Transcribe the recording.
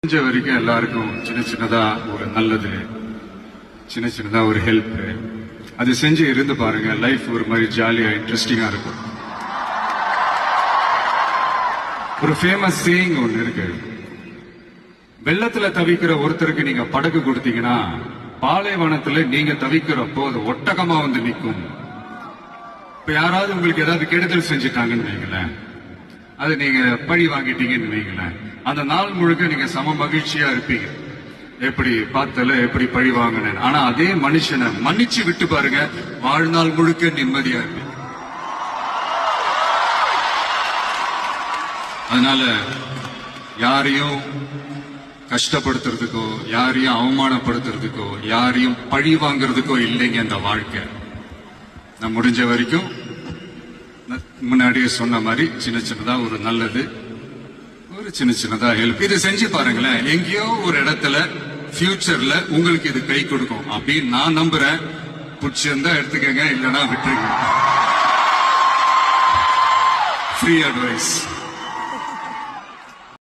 முடிஞ்ச வரைக்கும் எல்லாருக்கும் சின்ன சின்னதா ஒரு நல்லது, சின்ன சின்னதா ஒரு ஹெல்ப், அது செஞ்சு இருந்து பாருங்க. லைஃப் ஒரு மாதிரி ஜாலியா இன்ட்ரெஸ்டிங்கா இருக்கும். ஒரு ஃபேமஸ் சேயிங் ஒண்ணு இருக்கு. வெள்ளத்துல தவிக்கிற ஒருத்தருக்கு நீங்க படகு கொடுத்தீங்கன்னா பாலைவனத்துல நீங்க தவிக்கிறப்போ அது ஒட்டகமா வந்து நிற்கும். இப்ப யாராவது உங்களுக்கு ஏதாவது கெடுதல் செஞ்சுட்டாங்கன்னு வைங்களேன், அது நீங்க பழி வாங்கிட்டீங்கன்னு வைங்களேன், அந்த நாள் முழுக்க நீங்க சம மகிழ்ச்சியா இருப்பீங்க. எப்படி பார்த்தல, எப்படி பழி வாங்கினேன். ஆனா அதே மனுஷனை மன்னிச்சு விட்டு பாருங்க, வாழ்நாள் முழுக்க நிம்மதியா இருப்பீங்க. அதனால யாரையும் கஷ்டப்படுத்துறதுக்கோ, யாரையும் அவமானப்படுத்துறதுக்கோ, யாரையும் பழி வாங்குறதுக்கோ இல்லைங்க இந்த வாழ்க்கை. நான் முடிஞ்ச வரைக்கும் முன்னாடியே சொன்ன மாதிரி சின்ன சின்னதா ஒரு நல்லது, ஒரு சின்ன சின்னதா ஹெல்ப், இது செஞ்சு பாருங்களேன். எங்கேயோ ஒரு இடத்துல ஃபியூச்சர்ல உங்களுக்கு இது கை கொடுக்கும் அப்படின்னு நான் நம்புறேன். பிடிச்சிருந்தா எடுத்துக்கங்க, இல்லைன்னா விட்டுருங்க. Free advice.